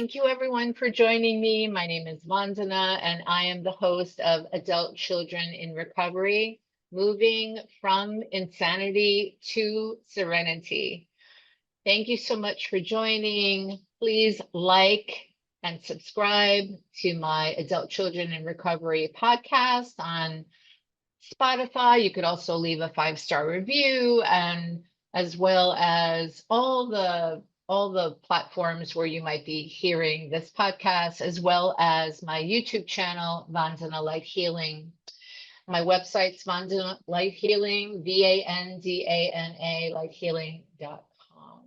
Thank you everyone for joining me. My name is Vandana and I am the host of Adult Children in Recovery, Moving from Insanity to Serenity. Thank you so much for joining. Please like and subscribe to my Adult Children in Recovery podcast on Spotify. You could also leave a 5-star review, and as well as all the platforms where you might be hearing this podcast, as well as my YouTube channel, Vandana Life Healing. My website's Vandana Life Healing, Vandana lifehealing.com.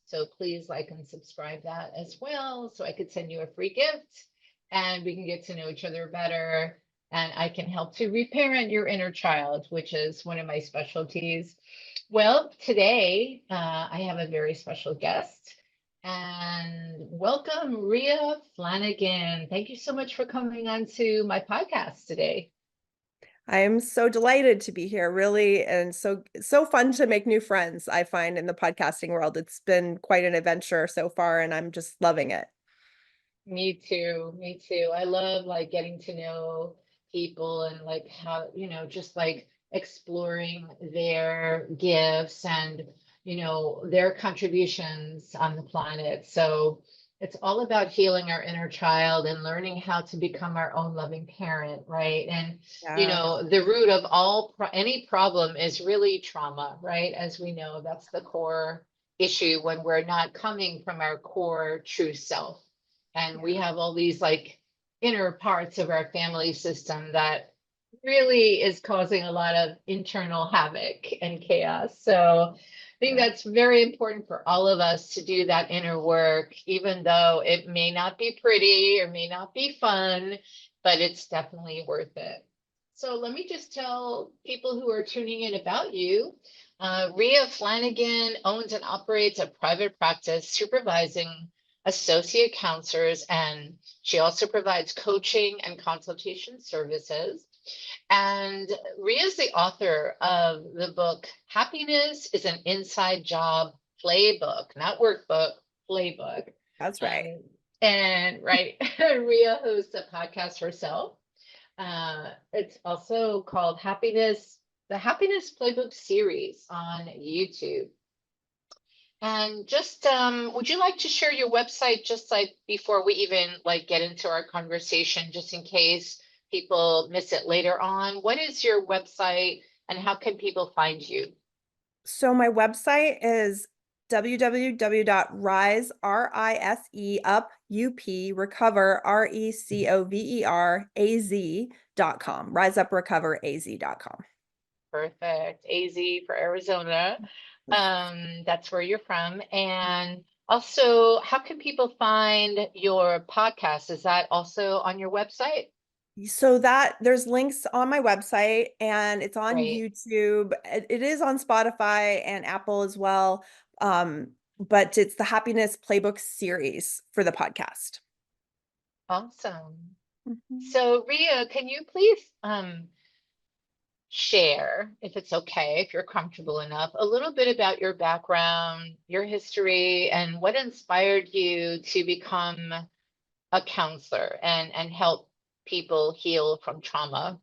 So please like and subscribe that as well, so I could send you a free gift and we can get to know each other better. And I can help to reparent your inner child, which is one of my specialties. Well, today I have a very special guest, and welcome Ria Flanagan. Thank you so much for coming on to my podcast today. I am so delighted to be here, really, and so fun to make new friends, I find, in the podcasting world. It's been quite an adventure so far, and I'm just loving it. Me too. Me too. I love like getting to know people and like how, just like exploring their gifts and, their contributions on the planet. So it's all about healing our inner child and learning how to become our own loving parent, right? And, Yeah. the root of any problem is really trauma, right? As we know, that's the core issue when we're not coming from our core true self. And we have all these like inner parts of our family system that really is causing a lot of internal havoc and chaos. So I think that's very important for all of us to do that inner work, even though it may not be pretty or may not be fun, but it's definitely worth it. So let me just tell people who are tuning in about you. Ria Flanagan owns and operates a private practice supervising associate counselors, and she also provides coaching and consultation services. And Ria is the author of the book, Happiness is an Inside Job Playbook, not workbook, playbook. That's right. And right, Ria hosts a podcast herself. It's also called the Happiness Playbook Series on YouTube. And just would you like to share your website just like before we even like get into our conversation, just in case people miss it later on? What is your website and how can people find you? So my website is www.rise, R-I-S-E, up, U-P, recover, RECOVERAZ.com, riseuprecoveraz.com. Perfect. AZ for Arizona. That's where you're from. And also, how can people find your podcast? Is that also on your website? So that there's links on my website and it's on Right. YouTube. It is on Spotify and Apple as well. But it's the Happiness Playbook series for the podcast. Awesome. Mhm. So, Ria, can you please share, if it's okay, if you're comfortable enough, a little bit about your background, your history, and what inspired you to become a counselor and help people heal from trauma?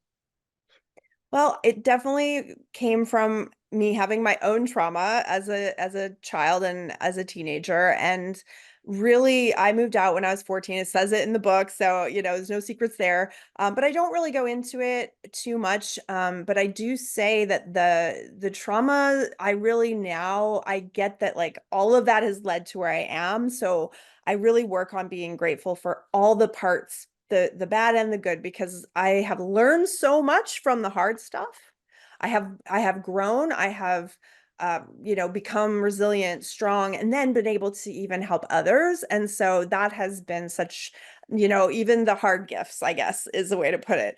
Well, it definitely came from me having my own trauma as a child and as a teenager. And really, I moved out when I was 14. It says it in the book, so there's no secrets there. But I don't really go into it too much. But I do say that the trauma, I really now I get that like all of that has led to where I am. So I really work on being grateful for all the parts, the bad and the good, because I have learned so much from the hard stuff. I have grown, I have become resilient, strong, and then been able to even help others. And so that has been such you know, even the hard gifts, I guess, is the way to put it.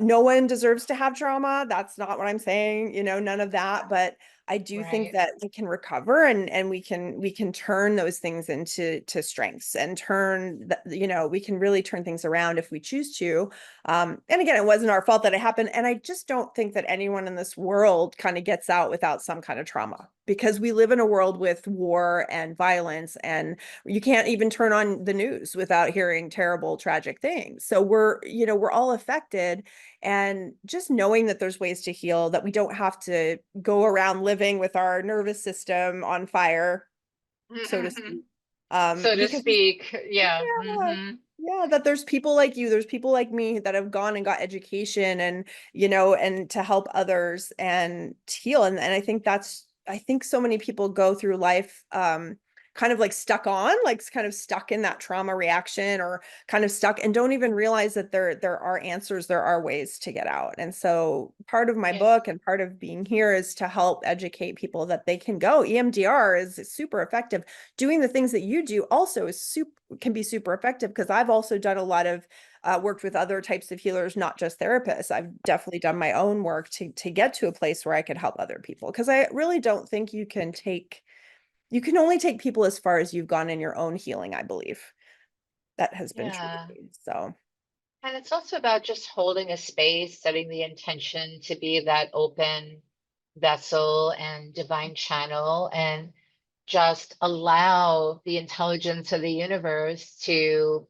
No one deserves to have trauma. That's not what I'm saying, you know, none of that. But I do think Right. that we can recover, and we can turn those things into strengths, and you know, we can really turn things around if we choose to. And again, it wasn't our fault that it happened. And I just don't think that anyone in this world kind of gets out without some kind of trauma, because we live in a world with war and violence, and you can't even turn on the news without hearing terrible, tragic things. So you know, we're all affected. And just knowing that there's ways to heal, that we don't have to go around living with our nervous system on fire, so to speak. So to Because speak. Yeah. yeah, yeah, that there's people like you, there's people like me that have gone and got education, and, you know, and to help others and to heal. And I think so many people go through life kind of like stuck on, like kind of stuck in that trauma reaction, or kind of stuck, and don't even realize that there are answers, there are ways to get out. And so part of my Yeah. book and part of being here is to help educate people that they can go. EMDR is super effective. Doing the things that you do also can be super effective, because I've also done a lot of worked with other types of healers, not just therapists. I've definitely done my own work to get to a place where I could help other people, because I really don't think you can only take people as far as you've gone in your own healing, I believe. That has been true Yeah. to me. So And it's also about just holding a space, setting the intention to be that open vessel and divine channel, and just allow the intelligence of the universe to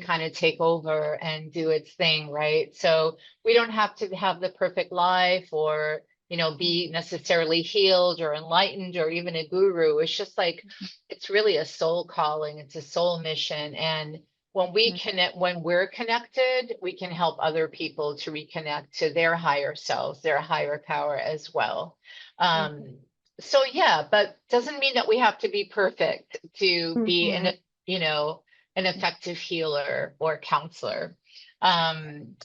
kind of take over and do its thing, right? So we don't have to have the perfect life, or, you know, be necessarily healed or enlightened or even a guru. It's just like, it's really a soul calling, it's a soul mission. And when we're connected, we can help other people to reconnect to their higher selves, their higher power as well. Um, so yeah, but doesn't mean that we have to be perfect to be Mhm. you know, an effective healer or counselor. Um,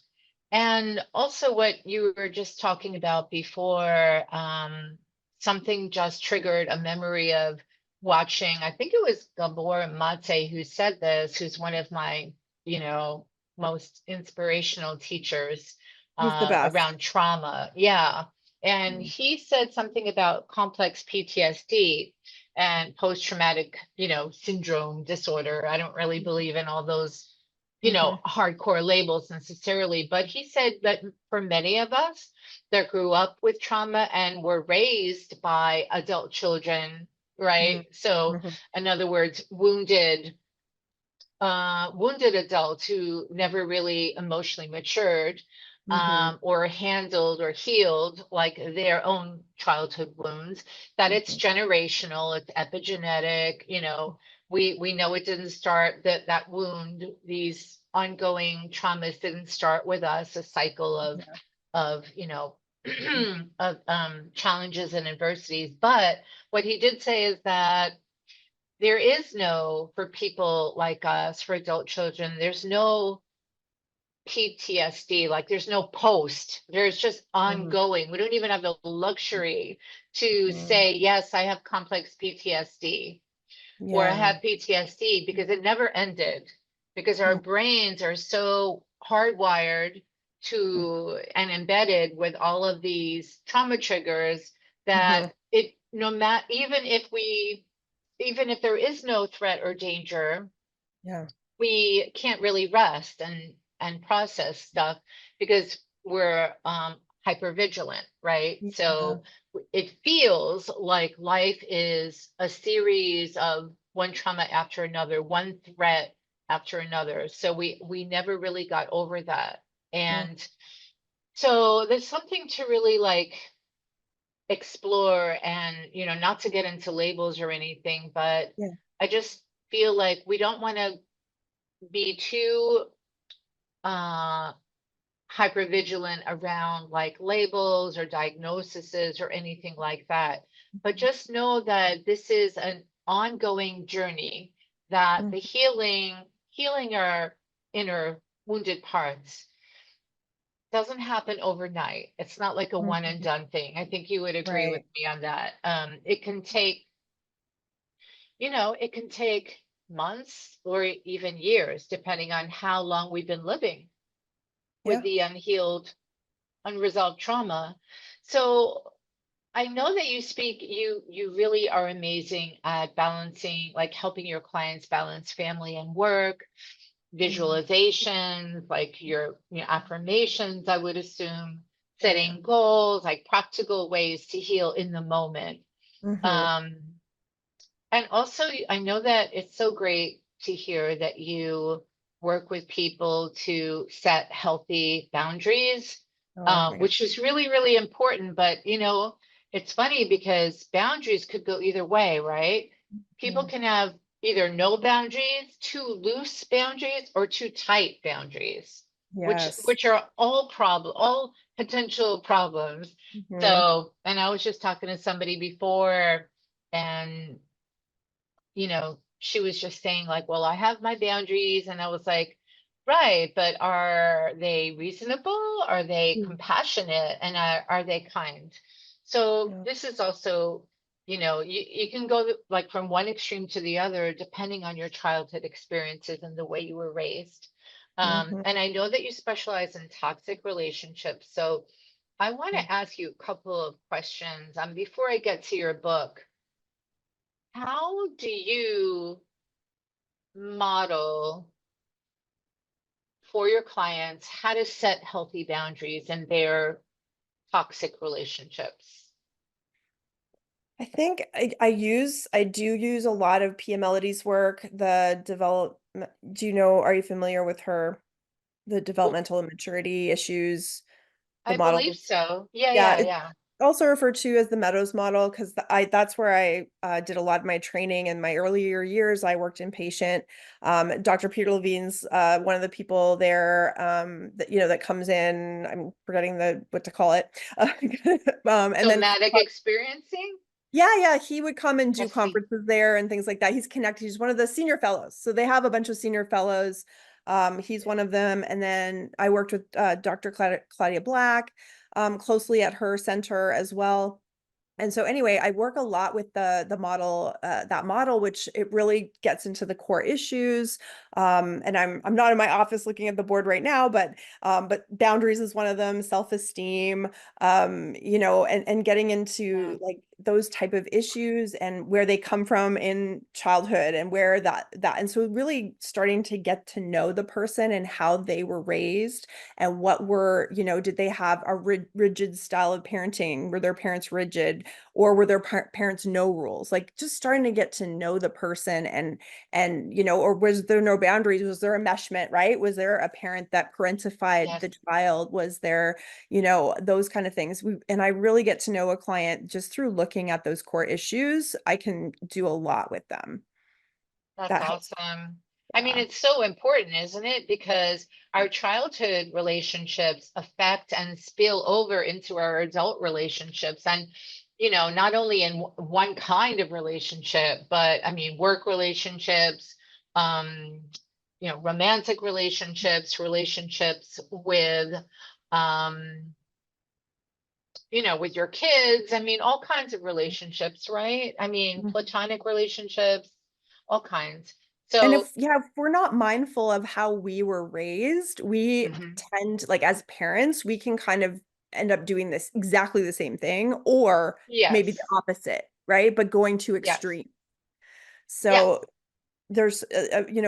and also what you were just talking about before, something just triggered a memory of watching, I think it was Gabor Mate who said this, who's one of my, you know, most inspirational teachers He's the best. around trauma. Yeah. And Mhm. he said something about complex PTSD and post-traumatic, you know, syndrome disorder. I don't really believe in all those, you know, Mhm. hardcore labels necessarily, but he said that for many of us that grew up with trauma and were raised by adult children, right? Mhm. So, Mhm. in other words, wounded adults who never really emotionally matured, Mhm. or handled or healed like their own childhood wounds, that it's Mhm. generational, it's epigenetic. You know, we know it didn't start, that wound, these ongoing traumas didn't start with us, a cycle Yeah. of you know of challenges and adversities. But what he did say is that there is no, for people like us, for adult children, there's no PTSD, like there's no post, there's just Mhm. ongoing. We don't even have the luxury to Mhm. say, yes, I have complex PTSD, or I Yeah. have PTSD, because it never ended, because our Yeah. brains are so hardwired to and embedded with all of these trauma triggers Mhm. that it no matter, even if there is no threat or danger, Yeah. we can't really rest and process stuff, because we're hyper vigilant, right? Yeah. So it feels like life is a series of one trauma after another, one threat after another. So we never really got over that. Mm. And so there's something to really like explore, and you know, not to get into labels or anything, but Yeah. I just feel like we don't want to be too uh hyper vigilant around like labels or diagnoses or anything like that, but just know that this is an ongoing journey, that Mhm. the healing our inner wounded parts doesn't happen overnight. It's not like a one and Mhm. done thing. I think you would agree with Right. me on that. It can take, you know, it can take. months or even years, depending on how long we've been living with Yeah. the unhealed, unresolved trauma. So I know that you really are amazing at balancing, like helping your clients balance family and work, Mhm. visualizations, like your affirmations, I would assume, Oh yeah. setting goals, like practical ways to heal in the moment. Hmm. Um, and also, I know that it's so great to hear that you work with people to set healthy boundaries, Oh my God. which is really, really important. But, it's funny because boundaries could go either way, right? People Mhm. can have either no boundaries, too loose boundaries, or too tight boundaries, which Yes. which are all potential problems. Hmm. So, and I was just talking to somebody before, and she was just saying like, well, I have my boundaries. And I was like, right, but are they reasonable? Are they compassionate? And are they kind? So Yeah. this is also, you can go like from one extreme to the other, depending on your childhood experiences and the way you were raised. Hmm. And I know that you specialize in toxic relationships. So I want to ask you a couple of questions before I get to your book. How do you model for your clients how to set healthy boundaries in their toxic relationships? I think I do use a lot of Pia Melody's work, the develop do you know, are you familiar with her, the Well, developmental immaturity issues, the I believe models? so. Yeah, Yeah, yeah, it's yeah. also referred to as the Meadows model because I that's where I did a lot of my training in my earlier years. I worked inpatient. Dr. Peter Levine's one of the people there that that comes in. I'm forgetting the what to call it. And then Somatic experiencing? yeah, yeah, he would come and I do see. conferences there and things like that. He's connected. He's one of the senior fellows. So they have a bunch of senior fellows. He's one of them. And then I worked with Dr. Claudia Black closely at her center as well. And so anyway, I work a lot with the model, that model, which it really gets into the core issues. And I'm not in my office looking at the board right now, but boundaries is one of them, self-esteem, and getting Yeah, into like those type of issues and where they come from in childhood and where and so really starting to get to know the person and how they were raised and what were, did they have a rigid style of parenting? Were their parents rigid? Or were their parents no rules? Like just starting to get to know the person and or was there no boundaries? Was there enmeshment, right? Was there a parent that parentified yes, the child? Was there, those kind of things? And I really get to know a client just through looking at those core issues. I can do a lot with them. that's That helps. awesome. I mean, Yeah. it's so important, isn't it? Because our childhood relationships affect and spill over into our adult relationships. And, not only in one kind of relationship, but I mean, work relationships, um, romantic relationships, relationships um, with your kids. I mean, all kinds of relationships, right? I mean, Mhm. platonic relationships, all kinds. And So, if we're not mindful of how we were raised, we mhm, tend, like as parents, we can kind of end up doing this exactly the same thing, or maybe the yes, opposite, right? But going too yes, extreme. yes, So there's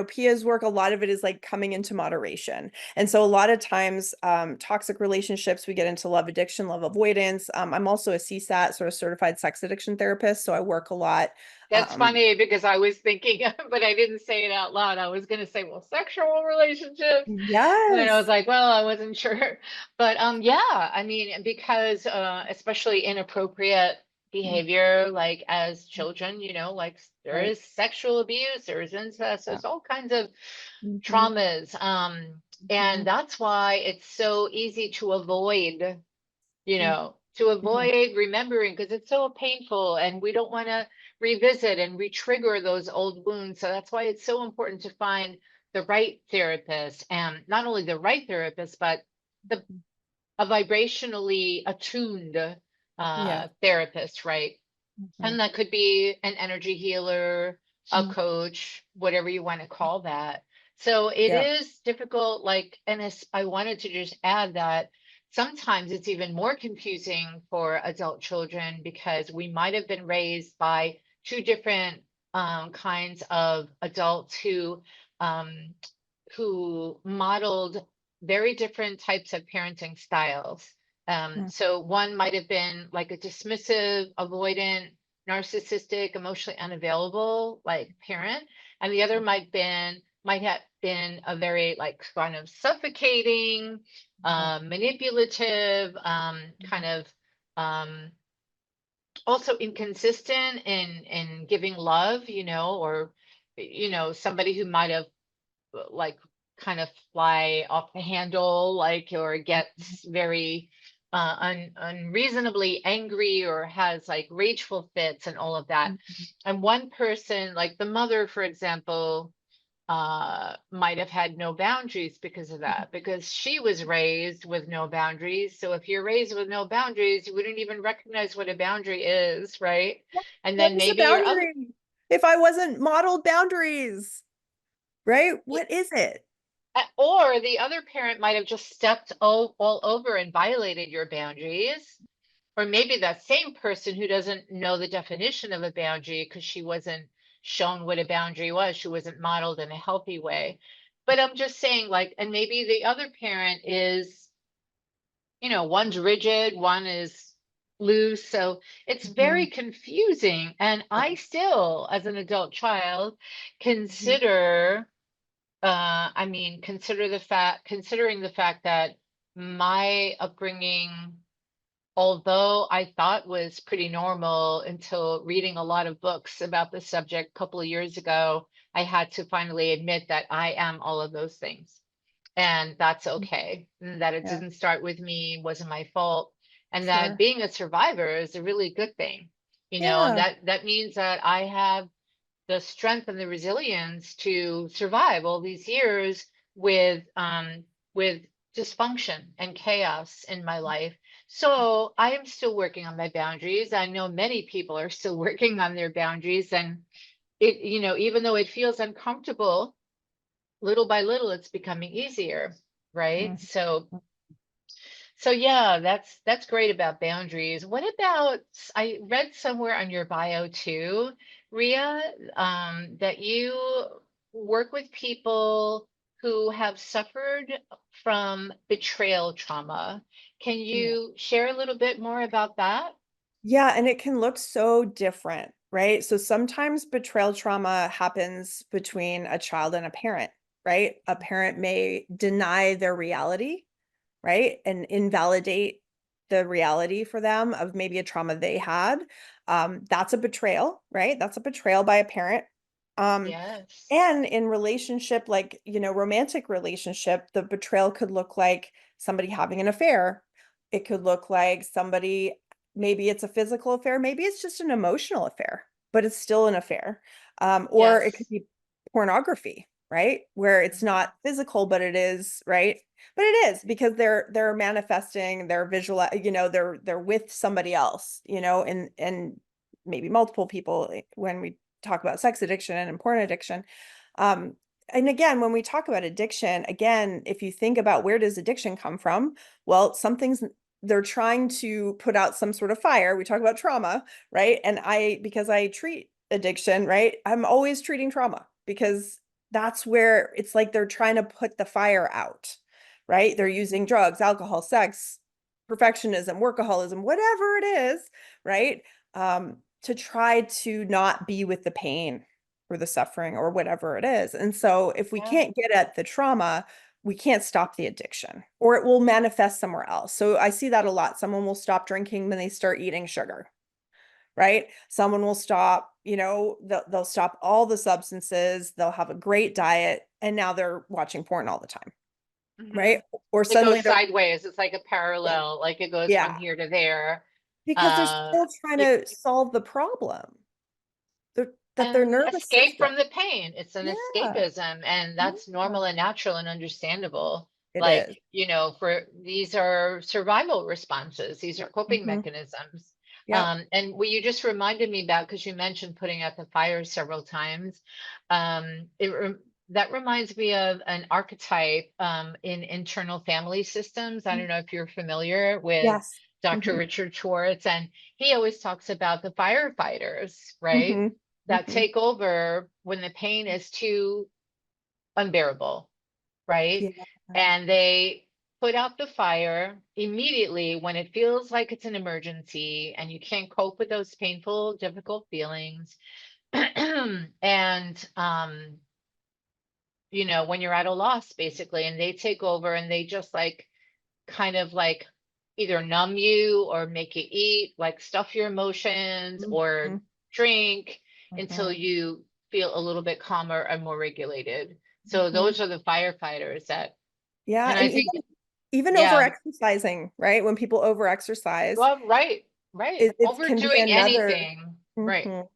Pia's work, a lot of it is like coming into moderation. And so a lot of times toxic relationships, we get into love addiction, love avoidance. I'm also a CSAT, sort of certified sex addiction therapist, so I work a lot. that's um funny because I was thinking, but I didn't say it out loud. I was going to say, well, sexual relationships. And then I was yes. like, well, I wasn't sure. But yeah, I mean, because especially inappropriate Mm, behavior, like as children, like there right. is sexual abuse, there's incest, Yeah. there's all kinds of Hmm. traumas. Hmm. And that's why it's so easy to avoid, to Hmm. avoid remembering because it's so painful and we don't want to revisit and retrigger those old wounds. So that's why it's so important to find the right therapist, and not only the right therapist, but the a vibrationally attuned Yeah. therapist, right? Hmm. And that could be an energy healer, a coach, whatever you want to call that. So it Yeah. is difficult, like, and I wanted to just add that sometimes it's even more confusing for adult children because we might have been raised by two different kinds of adults um, who modeled very different types of parenting styles. Mm. So one might have been like a dismissive, avoidant, narcissistic, emotionally unavailable like parent, and the other might have been a very like kind of suffocating, manipulative, kind of um, also inconsistent in giving love, or somebody who might have like kind of fly off the handle, like, or gets very unreasonably angry or has like rageful fits and all of that. And one person, like the mother, for example, might have had no boundaries because of that, because she was raised with no boundaries. So if you're raised with no boundaries, you wouldn't even recognize what a boundary is, right? And What then is a maybe your other boundary? If I wasn't modeled boundaries, right? What is it? Or the other parent might have just stepped all over and violated your boundaries. Or maybe that same person who doesn't know the definition of a boundary because she wasn't shown what a boundary was, she wasn't modeled in a healthy way. But I'm just saying, like, and maybe the other parent is, one's rigid, one is loose. So it's very Mhm. confusing. And Yeah. I still, as an adult child, Mhm. consider I mean, considering the fact that my upbringing, although I thought was pretty normal until reading a lot of books about the subject a couple of years ago, I had to finally admit that I am all of those things. And that's okay. And that it Yeah, didn't start with me, wasn't my fault. And that sure. being a survivor is a really good thing, and Yeah. that means that I have the strength and the resilience to survive all these years with dysfunction and chaos in my life. So I am still working on my boundaries. I know many people are still working on their boundaries, and even though it feels uncomfortable, little by little it's becoming easier, right? Mhm. So yeah, that's great about boundaries. What about, I read somewhere on your bio too, Ria, that you work with people who have suffered from betrayal trauma. Can Yeah. you share a little bit more about that? Yeah, and it can look so different, right? So sometimes betrayal trauma happens between a child and a parent, right? A parent may deny their reality, right? And invalidate the reality for them of maybe a trauma they had. That's a betrayal, right? That's a betrayal by a parent. Um, Yes. and in relationship, like, romantic relationship, the betrayal could look like somebody having an affair. It could look like somebody, maybe it's a physical affair, maybe it's just an emotional affair, but it's still an affair. Or it could Yes. be pornography, right? Where it's Mhm. not physical, but it is, right? But it is because they're manifesting, they're visual, they're with somebody else, and maybe multiple people when we talk about sex addiction and porn addiction. Um, and again, when we talk about addiction, again, if you think about where does addiction come from? Well, something's they're trying to put out some sort of fire. We talk about trauma, right? And because I treat addiction, right? I'm always treating trauma because that's where it's like they're trying to put the fire out, right? They're using drugs, alcohol, sex, perfectionism, workaholism, whatever it is, right? To try to not be with the pain or the suffering or whatever it is. And so if we Yeah. can't get at the trauma, we can't stop the addiction or it will manifest somewhere else. So I see that a lot. Someone will stop drinking when they start eating sugar, right? Someone will stop, they'll stop all the substances, they'll have a great diet, and now they're watching porn all the time, Hmm. right? Or It goes suddenly they're, sideways. It's like a yeah, parallel, like it goes from yeah, here to there. because they're Uh, still trying to solve the problem. That their and nervous escape system. from the pain. It's an Yeah, escapism, and that's yeah, normal and natural and understandable. it Like, is. for these are survival responses, these are coping Mhm. mechanisms. Yeah. And what you just reminded me about, because you mentioned putting out the fire several times, that reminds me of an archetype in internal family systems. I don't know if you're familiar with Yes. Dr. Hmm. Richard Schwartz, and he always talks about the firefighters, right? Hmm. That Hmm. take over when the pain is too unbearable, right? Yeah. And they put out the fire immediately when it feels like it's an emergency and you can't cope with those painful, difficult feelings. And when you're at a loss, basically, and they take over and they just like kind of like either numb you or make you eat, like stuff your emotions or Hmm. drink until Hmm. you feel a little bit calmer and more regulated. So Hmm. those are the firefighters that, Yeah. and I And think, even over yeah, exercising, right? When people over exercise, well, right, right. it can be Overdoing another. anything. Right. Mhm.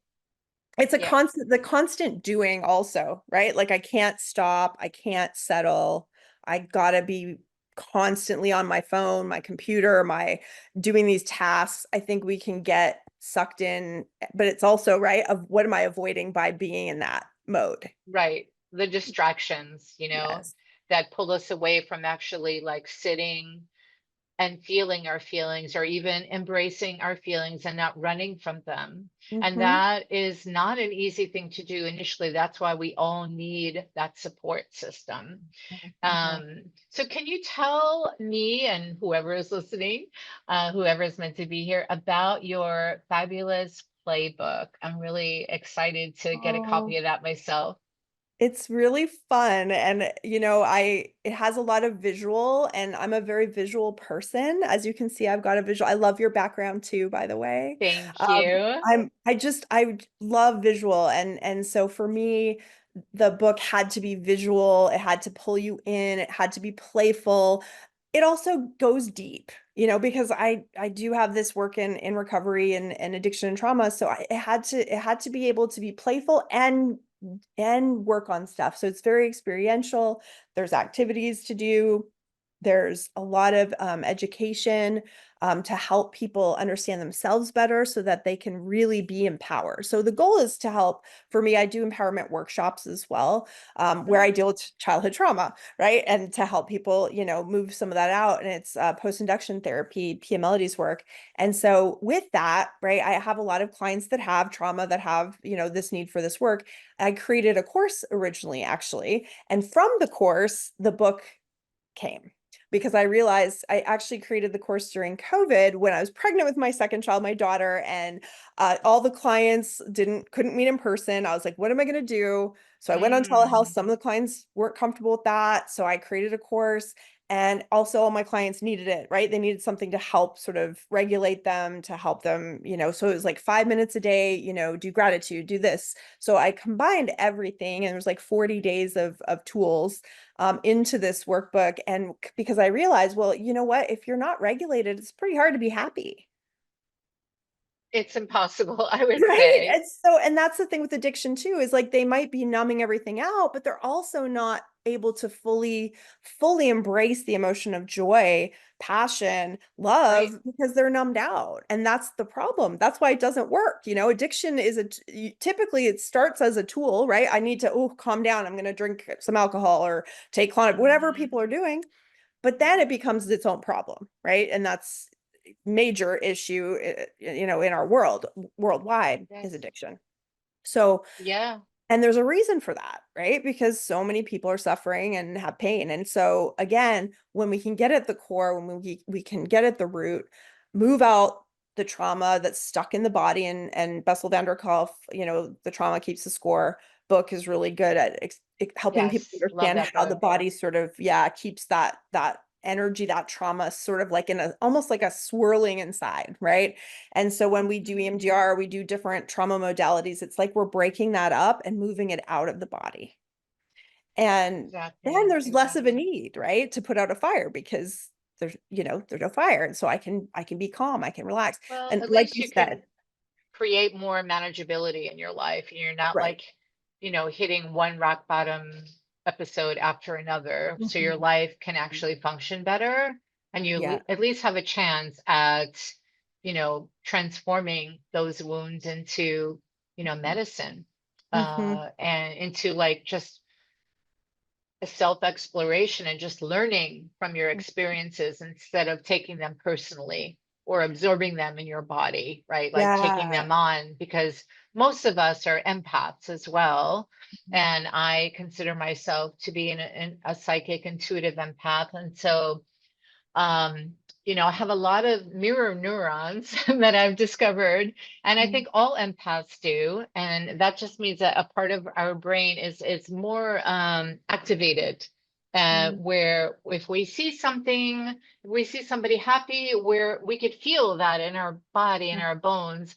It's a Yeah. the constant doing also, right? Like I can't stop, I can't settle. I gotta be constantly on my phone, my computer, my doing these tasks. I think we can get sucked in, but it's also, right, of what am I avoiding by being in that mode? Right. The distractions, Yes. that pull us away from actually like sitting and feeling our feelings or even embracing our feelings and not running from them. And Hmm. that is not an easy thing to do initially. That's why we all need that support system. Hmm. So can you tell me and whoever is listening, whoever is meant to be here, about your fabulous playbook? I'm really excited to get a copy Oh, of that myself. it's really fun. And, it has a lot of visual, and I'm a very visual person. As you can see, I've got a visual. I love your background too, by the way. Thank you. I love visual. And so for me, the book had to be visual. It had to pull you in. It had to be playful. It also goes deep, because I do have this work in recovery and addiction and trauma. So it had to be able to be playful and work on stuff. So it's very experiential. There's activities to do. There's a lot of education to help people understand themselves better so that they can really be empowered. So the goal is to help. For me, I do empowerment workshops as well, where Mhm. I deal with childhood trauma, right? And to help people, move some of that out. And it's post-induction therapy, PMLD's work. And so with that, right, I have a lot of clients that have trauma, that have, this need for this work. I created a course originally, actually. And from the course, the book came, because I realized I actually created the course during COVID when I was pregnant with my second child, my daughter, and all the clients couldn't meet in person. I was like, what am I going to do? So I went on telehealth. Mm, Some of the clients weren't comfortable with that. So I created a course, and also all my clients needed it, right? They needed something to help sort of regulate them, to help them, so it was like 5 minutes a day, do gratitude, do this. So I combined everything, and there was like 40 days of tools into this workbook. And because I realized, well, you know what? If you're not regulated, it's pretty hard to be happy. it's impossible, I would Right. say. And that's the thing with addiction too, is like they might be numbing everything out, but they're also not able to fully embrace the emotion of joy, passion, Right. love, because they're numbed out. And that's the problem. That's why it doesn't work. Addiction is typically it starts as a tool, right? I need to, calm down. I'm going to drink some alcohol or take Klonopin, whatever people are Mhm. doing. But then it becomes its own problem, right? And that's major issue, in our worldwide, is Yes. addiction. So, Yeah. and there's a reason for that, right? Because so many people are suffering and have pain. And so again, when we can get at the core, when we can get at the root, move out the trauma that's stuck in the body. And Bessel van der Kolk, The Trauma Keeps the Score book, is really good at helping people Yes. Love understand that how the book. body sort of, yeah, keeps that energy, that trauma sort of like in a almost like a swirling inside, right? And so when we do Mhm. EMDR, we do different trauma modalities. It's like we're breaking that up and moving it out of the body. And then Exactly. there's less of a Exactly. need, right, to put out a fire, because there's no fire. And so I can be calm, I can relax. Well, And at like least you you said, can create more manageability in your life. And you're not right. like, hitting one rock bottom episode after another. So your Mhm. life can actually function better and you Yeah. at least have a chance at, transforming those wounds into, medicine, Mm-hmm. and into like just a self-exploration and just learning from your experiences instead of taking them personally or absorbing them in your body, right? Like taking Yeah. them on, because most of us are empaths as well. And I consider myself to be a psychic intuitive empath. And so um, I have a lot of mirror neurons that I've discovered, and I think all empaths do. And that just means that a part of our brain is more activated. Mm-hmm. Where if we see something, if we see somebody happy, where we could feel that in our body, in our bones.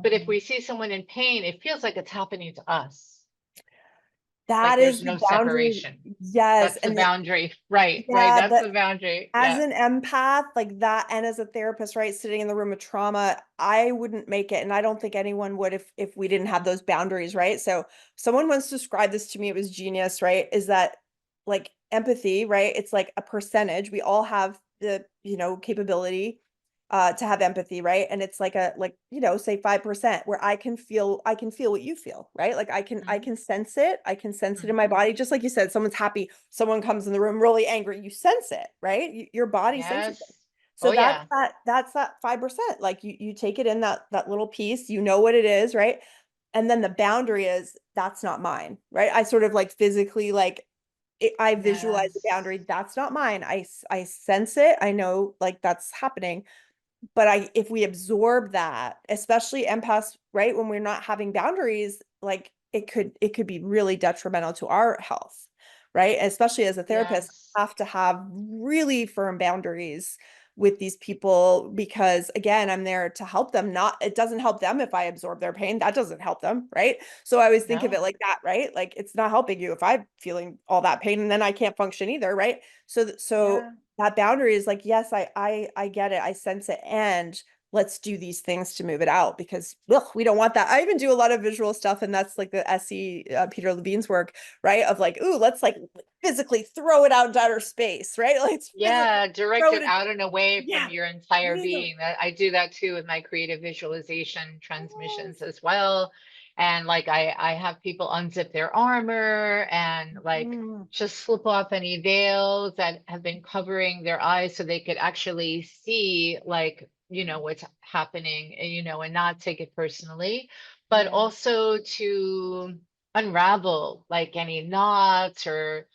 But if Mm-hmm. we see someone in pain, it feels like it's happening to us. Like That there's is the no boundary. separation. Yes. That's the boundary. Right, right. Yeah, That's the the boundary. as Yeah. an empath, like that, and as a therapist, right, sitting in the room with trauma, I wouldn't make it, and I don't think anyone would if we didn't have those boundaries, right? So someone once described this to me, it was genius, right? Is that like empathy, right? It's like a percentage. We all have the, capability to have empathy, right? And it's like say 5% where I can feel what you feel, right? Like I Mhm. can sense it. I can sense it in my Mhm. body. Just like you said, someone's happy, someone comes in the room really angry, you sense it, right? Your body senses it. Yes. So Oh yeah. that's that 5%. Like you take it in that little piece, you know what it is, right? And then the boundary is that's not mine, right? I sort of like physically like I visualize the Yes. boundary. That's not mine. I sense it. I know like that's happening. But if we absorb that, especially empaths, right, when we're not having boundaries, like it could be really detrimental to our health, right? Especially as a therapist, Yes. I have to have really firm boundaries with these people because again, I'm there to help them. Not it doesn't help them if I absorb their pain. That doesn't help them, right? So I always think of No. it like that, right? Like it's not helping you if I'm feeling all that pain and then I can't function either, right? So Yeah. that boundary is like, yes, I get it. I sense it. And let's do these things to move it out because ugh, we don't want that. I even do a lot of visual stuff. And that's like the SE Peter Levine's work, right? Of like, ooh, let's like physically throw it out into outer space, right? Like let's physically Yeah, direct throw it it. out and away from Yeah. your entire Really. being. That I do that too with my creative visualization transmissions Yes. as well. And like I have people unzip their armor and like Mm, just slip off any veils that have been covering their eyes so they could actually see like, what's happening, and and not take it personally, but yeah. also to unravel like any knots or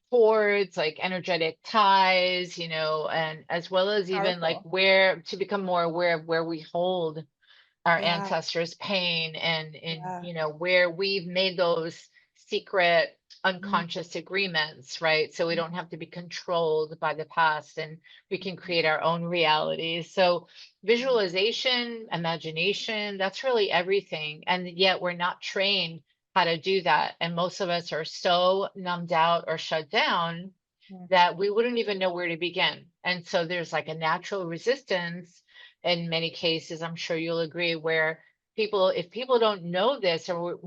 cords, like energetic ties, and as well as even like Powerful. where to become more aware of where we hold our Yeah. ancestors' pain and in, Yeah. where we've made those secret Mm, unconscious agreements, right? So we don't have to be controlled by the past and we can create our own reality. So visualization, imagination, that's really everything. And yet we're not trained how to do that. And most of us are so numbed out or shut down mm, that we wouldn't even know where to begin. And so there's like a natural resistance in many cases, I'm sure you'll agree, where people, if people don't know this or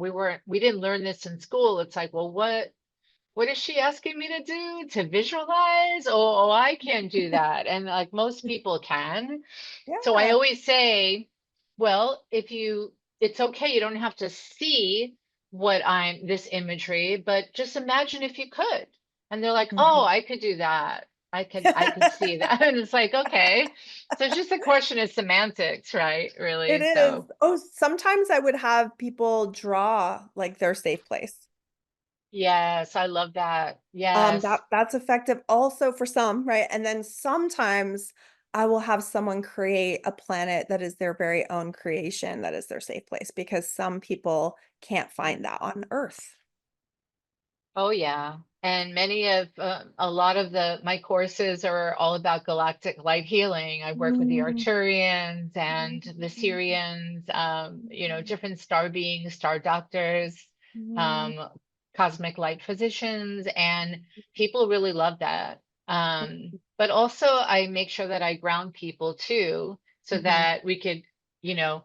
we didn't learn this in school, it's like, well, what is she asking me to do to visualize? Oh, I can't do that. And like most people can. So I yeah. always say, well, it's okay. You don't have to see this imagery, but just imagine if you could. And they're like, oh, Mhm. I could do that. I could see that. And it's like, okay. So it's just a question of semantics, right? It Really. is. So Oh, sometimes I would have people draw like their safe place. yes, I love that. Yes. That's effective also for some, right? And then sometimes I will have someone create a planet that is their very own creation, that is their safe place, because some people can't find that on Earth. Oh yeah. And a lot of my courses are all about galactic light healing. I work with the Mm, Arcturians and the mm, Syrians, different star beings, star doctors, mm, um, cosmic light physicians, and people really love that. But also I make sure that I ground people too, so mhm, that we could, you know,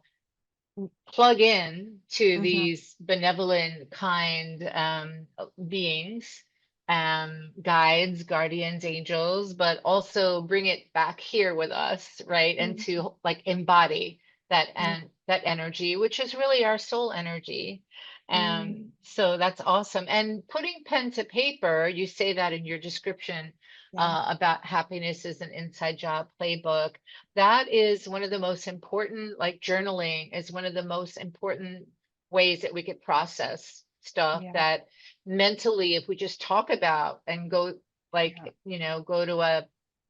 plug in to mhm, these benevolent, kind beings guides, guardians, angels, but also bring it back here with us, right? And Mhm. to like embody that Yeah. and that energy, which is really our soul energy. Mhm. So that's awesome. And putting pen to paper, you say that in your description Yeah. about happiness is an inside job playbook. That is one of the most important, like journaling is one of the most important ways that we could process stuff Yeah. that mentally, if we just talk about and go like, Yeah. go to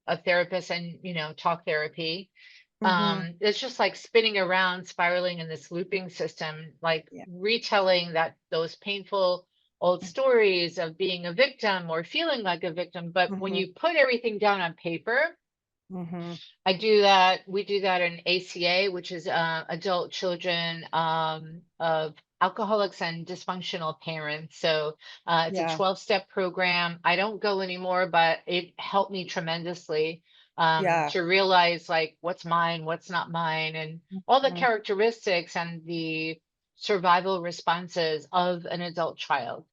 a therapist and, talk therapy, Mhm. it's just like spinning around, spiraling in this looping system, like Yeah. retelling that those painful old stories of being a victim or feeling like a victim. But when Mhm. you put everything down on paper, Mhm. I do that. We do that in ACA, which is adult children of alcoholics and dysfunctional parents. So it's a Yeah. 12-step program. I don't go anymore, but it helped me tremendously Yeah. to realize like what's mine, what's not mine, and all the Mhm. characteristics and the survival responses of an adult child.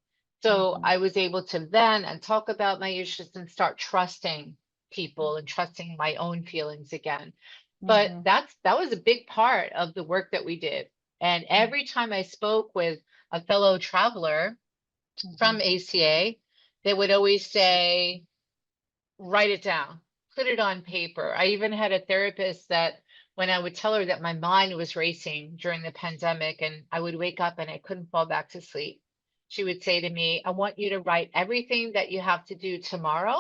So Mhm. I was able to then and talk about my issues and start trusting people and trusting my own feelings again. But Mhm. that was a big part of the work that we did. And every time I spoke with a fellow traveler from Mhm. ACA, they would always say, write it down, put it on paper. I even had a therapist that when I would tell her that my mind was racing during the pandemic and I would wake up and I couldn't fall back to sleep, she would say to me, I want you to write everything that you have to do tomorrow.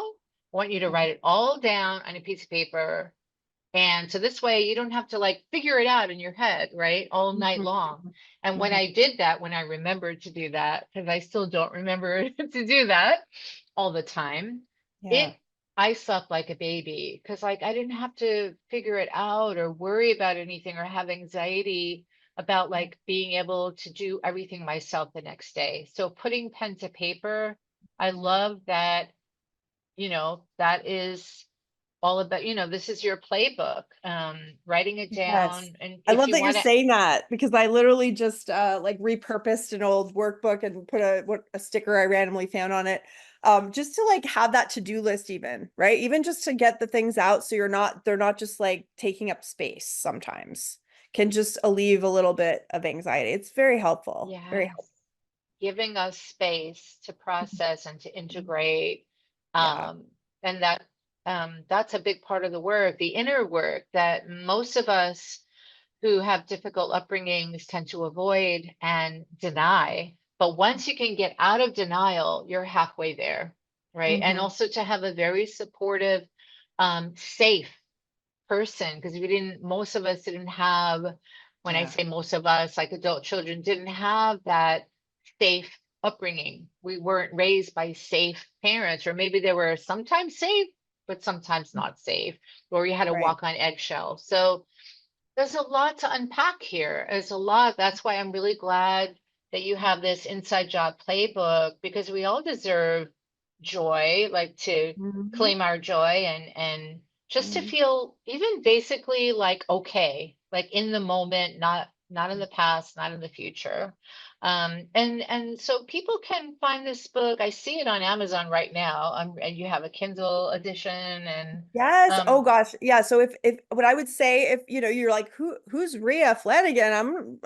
I want you to Mhm. write it all down on a piece of paper. And so this way you don't have to like figure it out in your head, right? All night Mhm. long. And when Mhm. I did that, when I remembered to do that, because I still don't remember to do that all the time, Yeah. it I slept like a baby because like I didn't have to figure it out or worry about anything or have anxiety about like being able to do everything myself the next day. So putting pen to paper, I love that, that is all about, this is your playbook, writing it Yes. down. And I if love you that you're want to, saying that because I literally just like repurposed an old workbook and put a sticker I randomly found on it. Just to like have that to-do list even, right? Even just to get the things out so they're not just like taking up space sometimes. Can just alleviate a little bit of anxiety. It's very helpful. Very yes, helpful. giving us space to process and to integrate. Yeah. Um, and that's a big part of the work, the inner work that most of us who have difficult upbringings tend to avoid and deny. But once you can get out of denial, you're halfway there, right? And Hmm. also to have a very supportive, safe person, because most of us didn't have, when I Yeah. say most of us, like adult children, didn't have that safe upbringing. We weren't raised by safe parents, or maybe they were sometimes safe, but sometimes not safe, or you had to Right. walk on eggshells. So there's a lot to unpack here. There's a lot. That's why I'm really glad that you have this inside job playbook because we all deserve joy, like to Hmm. claim our joy and just to Hmm. feel even basically like okay, like in the moment, not in the past, not in the future. And so people can find this book. I see it on Amazon right now. And you have a Kindle edition and Yes. Oh um gosh. Yeah. So if what I would say if you're like who's Ria Flanagan?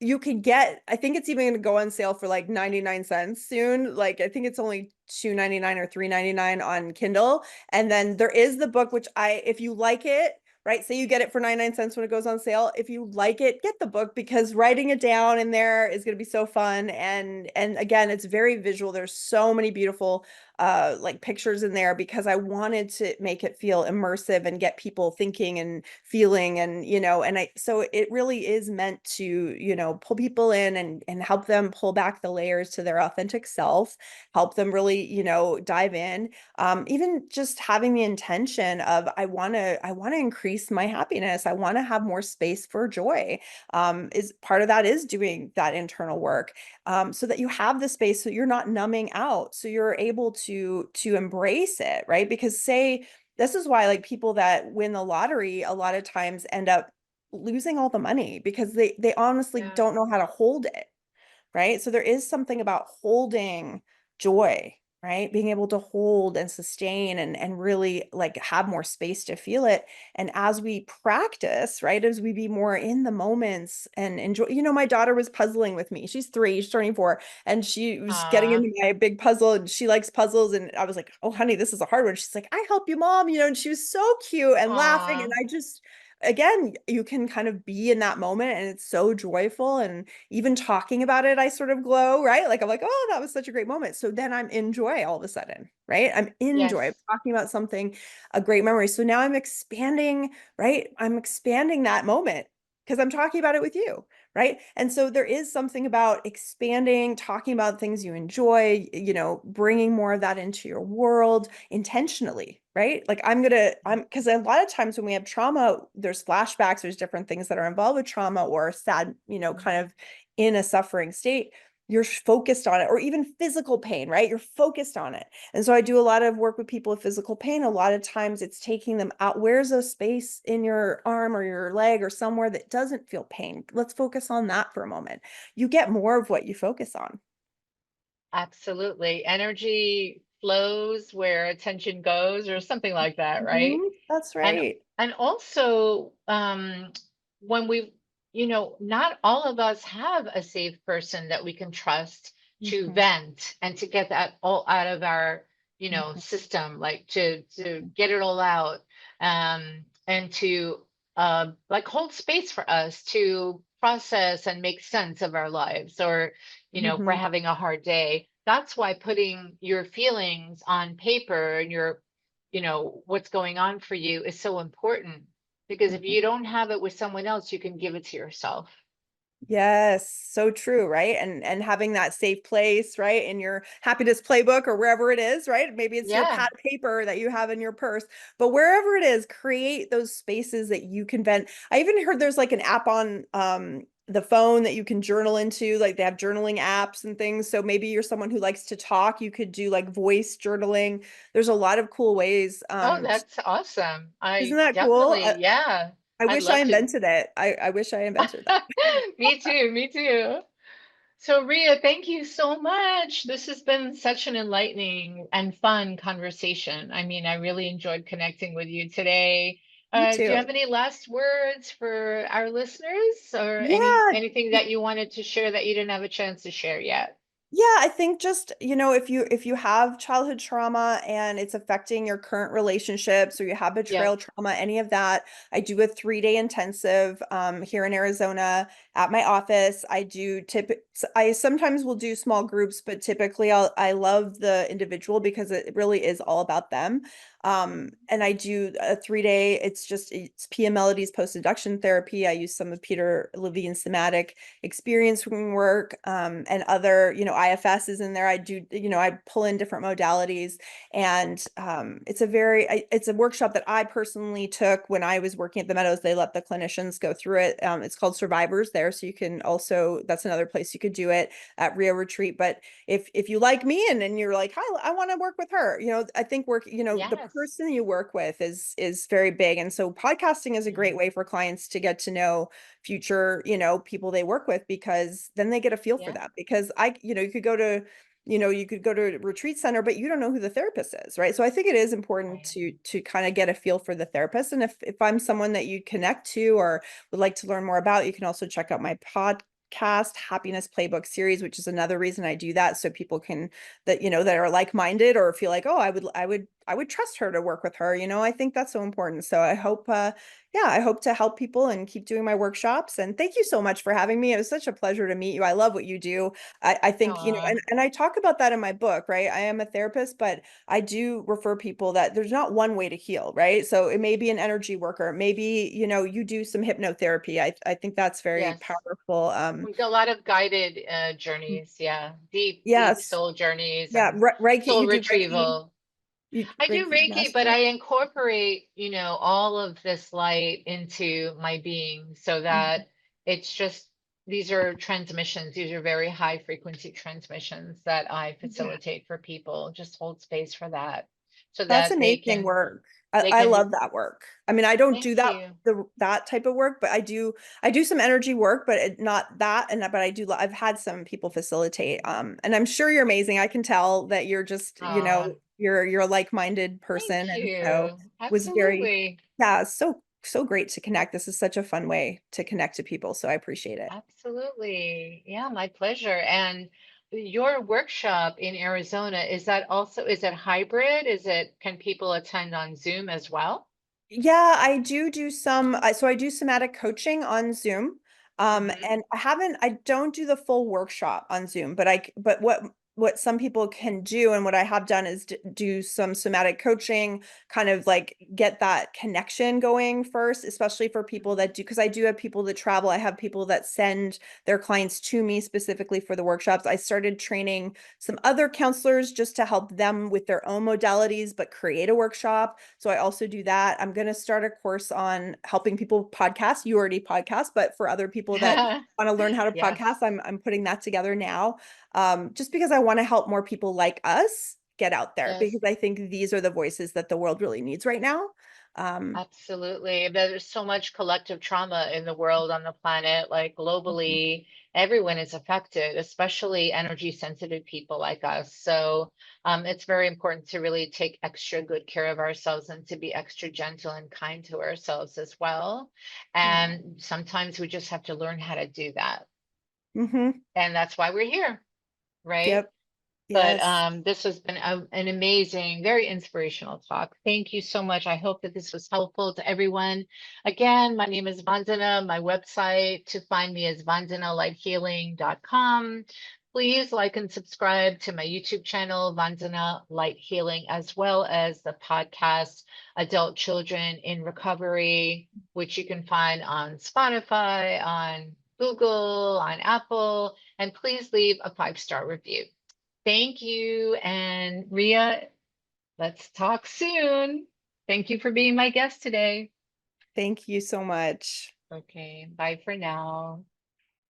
You can get I think it's even gonna go on sale for like 99 cents soon. Like I think it's only 2.99 or 3.99 on Kindle. And then there is the book which if you like it, right? Say you get it for 99 cents when it goes on sale. If you like it, get the book because writing it down in there is going to be so fun and again, it's very visual. There's so many beautiful like pictures in there because I wanted to make it feel immersive and get people thinking and feeling and and I so it really is meant to pull people in and help them pull back the layers to their authentic self, help them really dive in, even just having the intention of I want to increase my happiness, I want to have more space for joy, is part of that is doing that internal work, so that you have the space so you're not numbing out, so you're able to embrace it, right? Because say this is why like people that win the lottery a lot of times end up losing all the money because they honestly yeah. don't know how to hold it, right? So there is something about holding joy, right? Being able to hold and sustain and really like have more space to feel it. And as we practice, right, as we be more in the moments and enjoy, my daughter was puzzling with me. She's 3, she's turning 4, and she was getting Aw, into my big puzzle and she likes puzzles. And I was like, oh, honey, this is a hard one. She's like, I help you, mom, and she was so cute and laughing. And aw, I just, again, you can kind of be in that moment and it's so joyful. And even talking about it, I sort of glow, right? Like I'm like, oh, that was such a great moment. So then I'm in joy all of a sudden, right? I'm in joy. I'm yes, talking about something, a great memory. So now I'm expanding, right? I'm expanding that moment because I'm talking about it with you, right? And so there is something about expanding, talking about things you enjoy, bringing more of that into your world intentionally, right? Like because a lot of times when we have trauma, there's flashbacks, there's different things that are involved with trauma or sad, kind of in a suffering state. You're focused on it, or even physical pain, right? You're focused on it. And so I do a lot of work with people with physical pain. A lot of times it's taking them out. Where's a space in your arm or your leg or somewhere that doesn't feel pain? Let's focus on that for a moment. You get more of what you focus on. absolutely. Energy flows where attention goes, or something like that, right? That's And right. also, when not all of us have a safe person that we can trust to Mhm, vent and to get that all out of our, mhm, system, like to get it all out, and to like hold space for us to process and make sense of our lives, or if we're mhm, having a hard day. That's why putting your feelings on paper and your what's going on for you is so important, because if mhm. you don't have it with someone else, you can give it to yourself. Yes, so true, right? And having that safe place, right, in your happiness playbook or wherever it is, right? Maybe it's your Yeah. pad of paper that you have in your purse, but wherever it is, create those spaces that you can vent. I even heard there's like an app on the phone that you can journal into, like they have journaling apps and things. So maybe you're someone who likes to talk, you could do like voice journaling. There's a lot of cool ways. Oh, that's awesome. Isn't I that cool? definitely, yeah, I I'd wish I love to. invented it. I wish I invented that. Me too, me too. So, Ria, thank you so much. This has been such an enlightening and fun conversation. I mean, I really enjoyed connecting with you today. Me Do you have too. any last words for our listeners, or Yeah, anything that you wanted to share that you didn't have a chance to share yet? yeah, I think just, if you have childhood trauma and it's affecting your current relationships or you have betrayal Yes. trauma, any of that, I do a 3-day intensive here in Arizona at my office. I sometimes will do small groups, but typically I love the individual because it really is all about them. And I do a 3-day, it's Pia Melody's post-induction therapy. I use some of Peter Levine's somatic experience work, and other, IFS is in there. I do, I pull in different modalities, and it's a workshop that I personally took when I was working at the Meadows. They let the clinicians go through it. It's called Survivors there, so you can also, that's another place you could do it at Rio Retreat. But if you like me and you're like, hi, I want to work with her, I think the Yes. person you work with is very big. And so podcasting is a Yeah. great way for clients to get to know future, people they work with, because then they get a feel for Yeah. that. Because you could go to a retreat center, but you don't know who the therapist is, right? So I think it is important Right. to kind of get a feel for the therapist. And if I'm someone that you connect to or would like to learn more about, you can also check out my podcast, Happiness Playbook Series, which is another reason I do that. So people can, that are like-minded or feel like, oh, I would trust her to work with her. I think that's so important. So I hope to help people and keep doing my workshops. And thank you so much for having me. It was such a pleasure to meet you. I love what you do. I think, Aw, and I talk about that in my book, right? I am a therapist, but I do refer people that there's not one way to heal, right? So it may be an energy worker, maybe, you do some hypnotherapy. I think that's very yes. powerful. We've got a lot of guided journeys. Yeah. Deep, deep Yes. soul journeys Yeah. and Reiki, soul you do Reiki, retrieval. I do Reiki Reiki, but master. I incorporate, all of this light into my being, so Mhm. that it's just, these are transmissions. These are very high frequency transmissions that I Yeah. facilitate for people. Just hold space for that. so That's that amazing work. they I can, love that work. I mean, I don't do thank that you. that type of work, but I do some energy work, but not that. But I do. I've had some people facilitate. And I'm sure you're amazing. I can tell that you're just, you're a like-minded person, Thank and so you. was very, Absolutely. yeah, so great to connect. This is such a fun way to connect to people, so I appreciate it. Absolutely. Yeah, my pleasure. And your workshop in Arizona, is that also, is it hybrid? Can people attend on Zoom as well? Yeah, I do some, so I do somatic coaching on Zoom. Hmm. And I don't do the full workshop on Zoom, but what some people can do and what I have done is do some somatic coaching, kind of like get that connection going first, especially for people that do, because I do have people that travel. I have people that send their clients to me specifically for the workshops. I started training some other counselors just to help them with their own modalities, but create a workshop. So I also do that. I'm going to start a course on helping people podcast. You already podcast, but for other people that want to learn how to podcast, Yes, I'm putting that together now. Just because I want to help more people like us get out there, yes. because I think these are the voices that the world really needs right now. Um, Absolutely. There's so much collective trauma in the world, on the planet, like globally, everyone is affected, especially energy sensitive people like us. So it's very important to really take extra good care of ourselves and to be extra gentle and kind to ourselves as well. yeah. And sometimes we just have to learn how to do that. Mm-hmm. And that's why we're here, right? Yep. But Yes. this has been an amazing, very inspirational talk. Thank you so much. I hope that this was helpful to everyone. Again, my name is Vandana. My website to find me is vandanalightshealing.com. Please like and subscribe to my YouTube channel, Vandana Light Healing, as well as the podcast, Adult Children in Recovery, which you can find on Spotify, on Google, on Apple, and please leave a 5-star review. Thank you. And Ria, let's talk soon. Thank you for being my guest today. Thank you so much. Okay, bye for now.